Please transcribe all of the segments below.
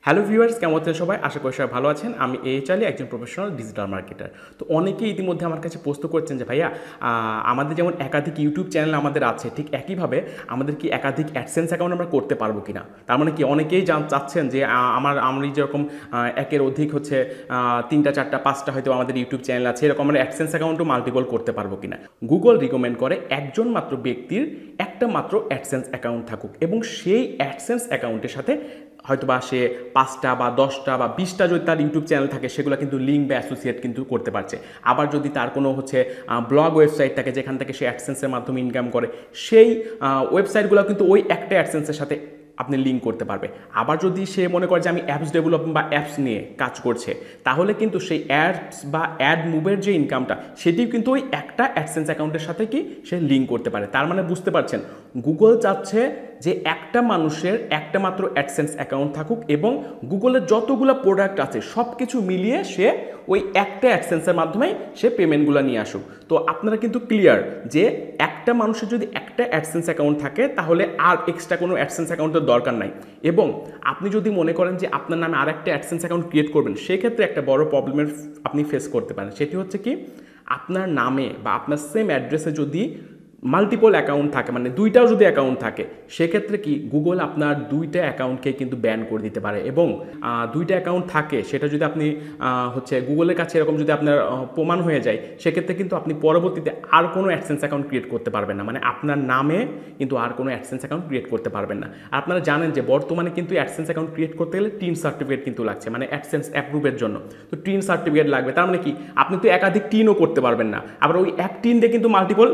Hello viewers, কেমন আছেন সবাই? আশা করি সবাই ভালো আছেন। আমি চালি একজন প্রফেশনাল ডিজিটাল মার্কেটার। তো অনেকেই ইতিমধ্যে আমার কাছে প্রশ্ন করছেন যে ভাইয়া আমাদের যেমন একাধিক ইউটিউব চ্যানেল আমাদের আছে, ঠিক একইভাবে আমাদের কি একাধিক অ্যাডসেন্স অ্যাকাউন্ট আমরা করতে পারবো কিনা। তার মানে কি অনেকেই চাচ্ছেন যে আমি যেরকম একের অধিক হচ্ছে 3টা 4টা 5টা হয়তো আমাদের ইউটিউব চ্যানেল আছে, এরকম আমরা অ্যাডসেন্স অ্যাকাউন্টও মাল্টিপল করতে পারবো কিনা। গুগল রিকমেন্ড করে একজন মাত্র ব্যক্তির একটা মাত্র অ্যাডসেন্স অ্যাকাউন্ট থাকুক এবং সেই অ্যাডসেন্স অ্যাকাউন্টের সাথে হয়তোবা সে 5টা বা 10টা বা 20টা যদি তার ইউটিউব চ্যানেল থাকে সেগুলো কিন্তু লিঙ্ক বা অ্যাসোসিয়েট কিন্তু করতে পারছে। আবার যদি তার কোনো হচ্ছে ব্লগ ওয়েবসাইট থাকে যেখান থেকে সে অ্যাডসেন্সের মাধ্যমে ইনকাম করে, সেই ওয়েবসাইটগুলো কিন্তু ওই একটা অ্যাডসেন্সের সাথে আপনি লিঙ্ক করতে পারবে। আবার যদি সে মনে করে যে আমি অ্যাপস ডেভেলপমেন্ট বা অ্যাপস নিয়ে কাজ করছে, তাহলে কিন্তু সেই অ্যাডস বা অ্যাড মুভের যে ইনকামটা সেটিও কিন্তু ওই একটা অ্যাডসেন্স অ্যাকাউন্টের সাথে কি সে লিঙ্ক করতে পারে। তার মানে বুঝতে পারছেন, গুগল চাচ্ছে যে একটা মানুষের একটা মাত্র অ্যাডসেন্স অ্যাকাউন্ট থাকুক এবং গুগলের যতগুলো প্রোডাক্ট আছে সব কিছু মিলিয়ে সে ওই একটা অ্যাডসেন্সের মাধ্যমে সে পেমেন্টগুলো নিয়ে আসুক। তো আপনারা কিন্তু ক্লিয়ার যে একটা মানুষের যদি একটা অ্যাডসেন্স অ্যাকাউন্ট থাকে তাহলে আর এক্সট্রা কোনো অ্যাডসেন্স অ্যাকাউন্টের দরকার নাই। এবং আপনি যদি মনে করেন যে আপনার নামে আর একটা অ্যাডসেন্স অ্যাকাউন্ট ক্রিয়েট করবেন, সেক্ষেত্রে একটা বড় প্রবলেমের আপনি ফেস করতে পারেন। সেটি হচ্ছে কি, আপনার নামে বা আপনার সেম অ্যাড্রেসে যদি মাল্টিপল অ্যাকাউন্ট থাকে, মানে দুইটাও যদি অ্যাকাউন্ট থাকে, সেক্ষেত্রে কি গুগল আপনার দুইটা অ্যাকাউন্টকে কিন্তু ব্যান করে দিতে পারে। এবং দুইটা অ্যাকাউন্ট থাকে সেটা যদি আপনি হচ্ছে গুগলের কাছে এরকম যদি আপনার প্রমাণ হয়ে যায়, সেক্ষেত্রে কিন্তু আপনি পরবর্তীতে আর কোনো অ্যাডসেন্স অ্যাকাউন্ট ক্রিয়েট করতে পারবেন না। মানে আপনার নামে কিন্তু আর কোনো অ্যাডসেন্স অ্যাকাউন্ট ক্রিয়েট করতে পারবেন না। আর আপনারা জানেন যে বর্তমানে কিন্তু অ্যাডসেন্স অ্যাকাউন্ট ক্রিয়েট করতে গেলে টিন সার্টিফিকেট কিন্তু লাগছে, মানে অ্যাডসেন্স অ্যাপ্রুভের জন্য। তো টিন সার্টিফিকেট লাগবে, তার মানে কি আপনি তো একাধিক টিনও করতে পারবেন না। আবার ওই এক টিন দিয়ে কিন্তু মাল্টিপল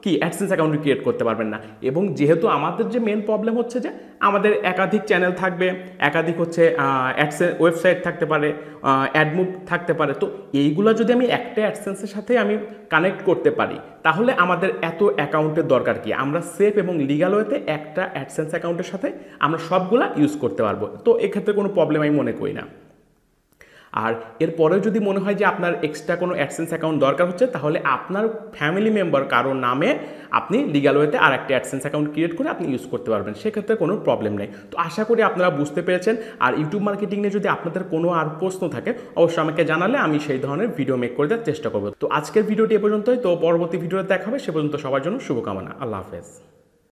কি অ্যাডসেন্স অ্যাকাউন্ট ক্রিয়েট করতে পারবেন না। এবং যেহেতু আমাদের যে মেন প্রবলেম হচ্ছে যে আমাদের একাধিক চ্যানেল থাকবে, একাধিক হচ্ছে অ্যাডসেন্স ওয়েবসাইট থাকতে পারে, অ্যাডমুভ থাকতে পারে, তো এইগুলো যদি আমি একটা অ্যাডসেন্সের সাথে আমি কানেক্ট করতে পারি, তাহলে আমাদের এত অ্যাকাউন্টের দরকার কি। আমরা সেফ এবং লিগাল ওয়েতে একটা অ্যাডসেন্স অ্যাকাউন্টের সাথে আমরা সবগুলা ইউজ করতে পারবো। তো এক্ষেত্রে কোনো প্রবলেম আমি মনে করি না। আর এরপরেও যদি মনে হয় যে আপনার এক্সট্রা কোনো অ্যাডসেন্স অ্যাকাউন্ট দরকার হচ্ছে, তাহলে আপনার ফ্যামিলি মেম্বার কারোর নামে আপনি লিগাল ওয়েতে আর একটা অ্যাডসেন্স অ্যাকাউন্ট ক্রিয়েট করে আপনি ইউজ করতে পারবেন, সেক্ষেত্রে কোনো প্রবলেম নেই। তো আশা করি আপনারা বুঝতে পেরেছেন। আর ইউটিউব মার্কেটিং নিয়ে যদি আপনাদের কোনো আর প্রশ্ন থাকে, অবশ্যই আমাকে জানালে আমি সেই ধরনের ভিডিও মেক করে দেওয়ার চেষ্টা করবো। তো আজকের ভিডিওটি এ পর্যন্তই। তো পরবর্তী ভিডিওতে দেখা হবে, সে পর্যন্ত সবার জন্য শুভকামনা। আল্লাহ হাফেজ।